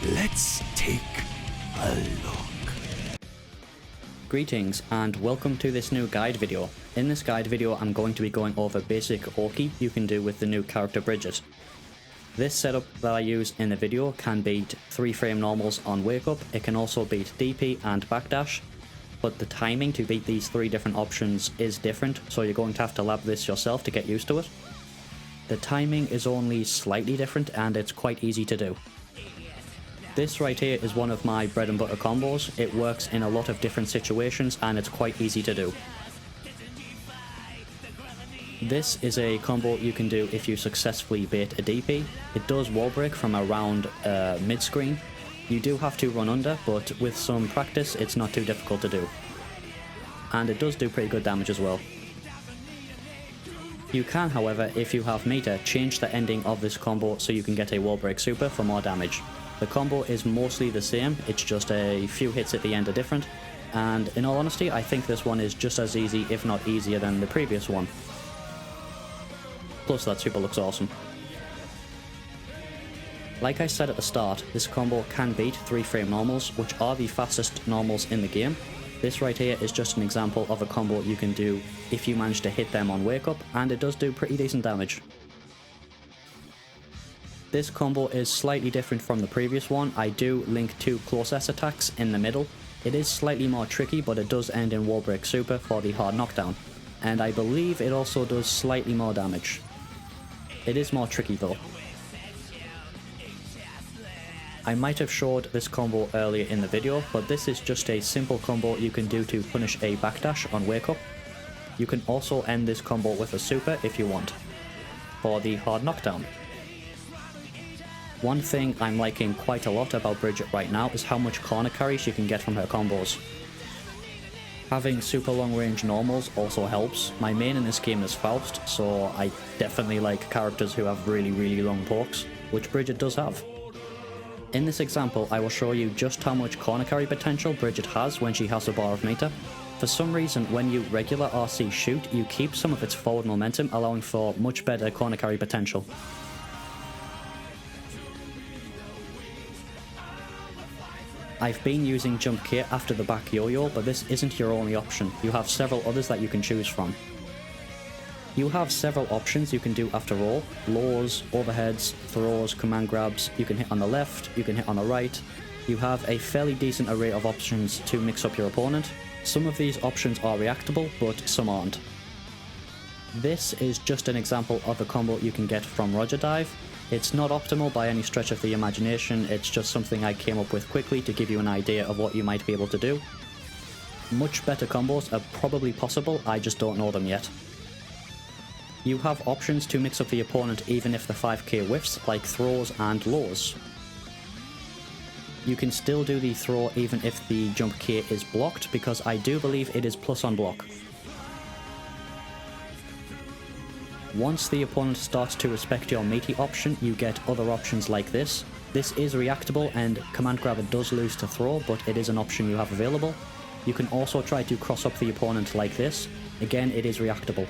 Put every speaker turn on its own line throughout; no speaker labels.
Let's take a look.
Greetings and welcome to this new guide video. In this guide video I'm going to be going over basic Orki you can do with the new character Bridget. This setup that I use in the video can beat 3 frame normals on wake up, it can also beat DP and backdash, but the timing to beat these 3 different options is different, so you're going to have to lab this yourself to get used to it. The timing is only slightly different and it's quite easy to do. This right here is one of my bread and butter combos. It works in a lot of different situations and it's quite easy to do. This is a combo you can do if you successfully bait a DP. It does wall break from around mid-screen. You do have to run under, but with some practice it's not too difficult to do. And it does do pretty good damage as well. You can, however, if you have meter, change the ending of this combo so you can get a wall break super for more damage. The combo is mostly the same, it's just a few hits at the end are different, and in all honesty I think this one is just as easy if not easier than the previous one. Plus that super looks awesome. Like I said at the start, this combo can beat 3 frame normals, which are the fastest normals in the game. This right here is just an example of a combo you can do if you manage to hit them on wake up, and it does do pretty decent damage. This combo is slightly different from the previous one. I do link 2 close S attacks in the middle. It is slightly more tricky, but it does end in wall break super for the hard knockdown. And I believe it also does slightly more damage. It is more tricky though. I might have showed this combo earlier in the video, but this is just a simple combo you can do to punish a backdash on wake up. You can also end this combo with a super if you want, for the hard knockdown. One thing I'm liking quite a lot about Bridget right now is how much corner carry she can get from her combos. Having super long range normals also helps. My main in this game is Faust, so I definitely like characters who have really long pokes, which Bridget does have. In this example I will show you just how much corner carry potential Bridget has when she has a bar of meter. For some reason when you regular RC shoot you keep some of its forward momentum, allowing for much better corner carry potential. I've been using jump K after the back yo-yo, but this isn't your only option. You have several others that you can choose from. You have several options you can do after roll. Lows, overheads, throws, command grabs. You can hit on the left, you can hit on the right. You have a fairly decent array of options to mix up your opponent. Some of these options are reactable, but some aren't. This is just an example of a combo you can get from Roger Dive. It's not optimal by any stretch of the imagination, it's just something I came up with quickly to give you an idea of what you might be able to do. Much better combos are probably possible, I just don't know them yet. You have options to mix up the opponent even if the 5k whiffs, like throws and lows. You can still do the throw even if the jump K is blocked, because I do believe it is plus on block. Once the opponent starts to respect your meaty option, you get other options like this. This is reactable and command grabber does lose to throw, but it is an option you have available. You can also try to cross up the opponent like this. Again, it is reactable.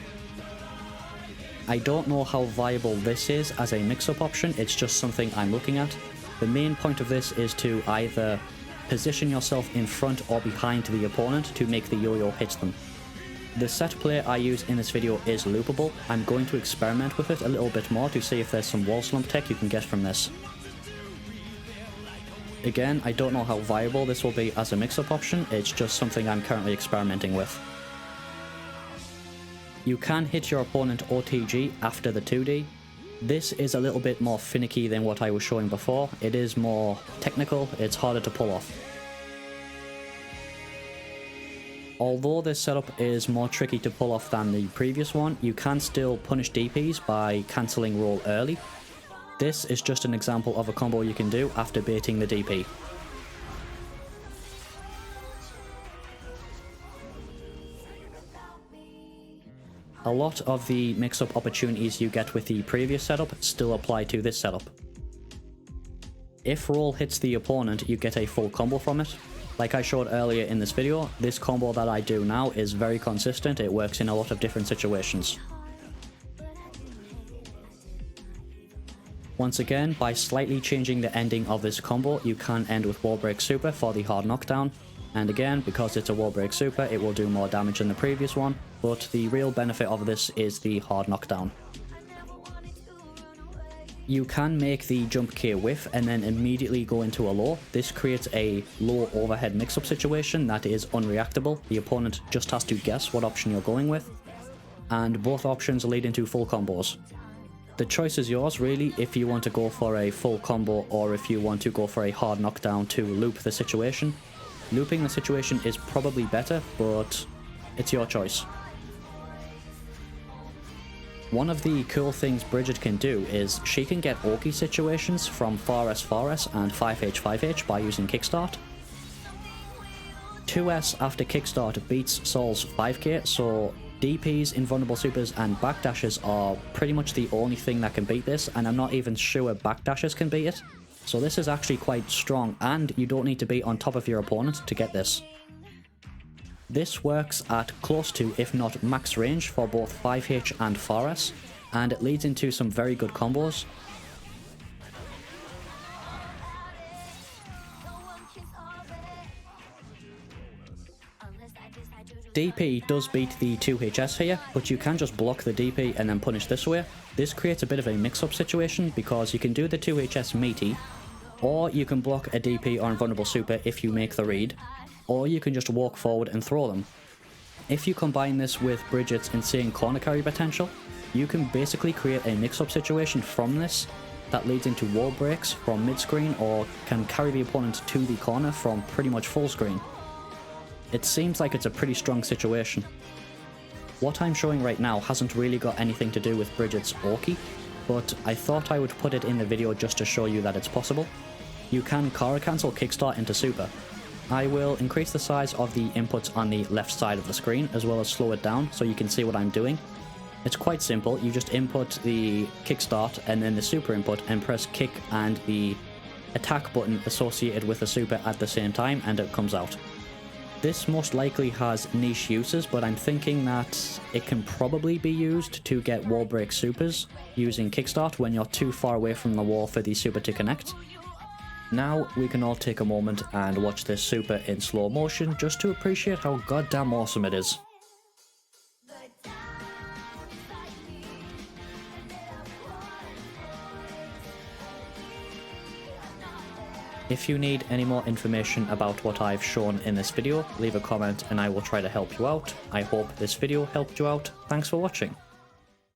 I don't know how viable this is as a mix-up option, it's just something I'm looking at. The main point of this is to either position yourself in front or behind the opponent to make the yo-yo hit them. The set play I use in this video is loopable. I'm going to experiment with it a little bit more to see if there's some wall slump tech you can get from this. Again, I don't know how viable this will be as a mix-up option, it's just something I'm currently experimenting with. You can hit your opponent OTG after the 2D. This is a little bit more finicky than what I was showing before. It is more technical, it's harder to pull off. Although this setup is more tricky to pull off than the previous one, you can still punish DPs by cancelling roll early. This is just an example of a combo you can do after baiting the DP. A lot of the mix-up opportunities you get with the previous setup still apply to this setup. If roll hits the opponent, you get a full combo from it. Like I showed earlier in this video, this combo that I do now is very consistent, it works in a lot of different situations. Once again, by slightly changing the ending of this combo, you can end with wall break super for the hard knockdown. And again, because it's a wall break super, it will do more damage than the previous one, but the real benefit of this is the hard knockdown. You can make the jump K whiff and then immediately go into a low. This creates a low overhead mix-up situation that is unreactable. The opponent just has to guess what option you're going with, and both options lead into full combos. The choice is yours really if you want to go for a full combo or if you want to go for a hard knockdown to loop the situation. Looping the situation is probably better, but it's your choice. One of the cool things Bridget can do is she can get Oki situations from 4S and 5H by using Kickstart. 2S after Kickstart beats Sol's 5k, so DPs, invulnerable supers and backdashes are pretty much the only thing that can beat this, and I'm not even sure backdashes can beat it. So this is actually quite strong, and you don't need to be on top of your opponent to get this. This works at close to, if not max range, for both 5H and 4S, and it leads into some very good combos. DP does beat the 2HS here, but you can just block the DP and then punish this way. This creates a bit of a mix-up situation because you can do the 2HS meaty, or you can block a DP or invulnerable super if you make the read, or you can just walk forward and throw them. If you combine this with Bridget's insane corner carry potential, you can basically create a mix-up situation from this that leads into wall breaks from mid-screen or can carry the opponent to the corner from pretty much full screen. It seems like it's a pretty strong situation. What I'm showing right now hasn't really got anything to do with Bridget's Oki, but I thought I would put it in the video just to show you that it's possible. You can Kara cancel Kickstart into super. I will increase the size of the inputs on the left side of the screen as well as slow it down so you can see what I'm doing. It's quite simple, you just input the Kickstart and then the super input and press kick and the attack button associated with the super at the same time and it comes out. This most likely has niche uses, but I'm thinking that it can probably be used to get wall break supers using Kickstart when you're too far away from the wall for the super to connect. Now we can all take a moment and watch this super in slow motion just to appreciate how goddamn awesome it is. If you need any more information about what I've shown in this video, leave a comment and I will try to help you out. I hope this video helped you out. Thanks for watching.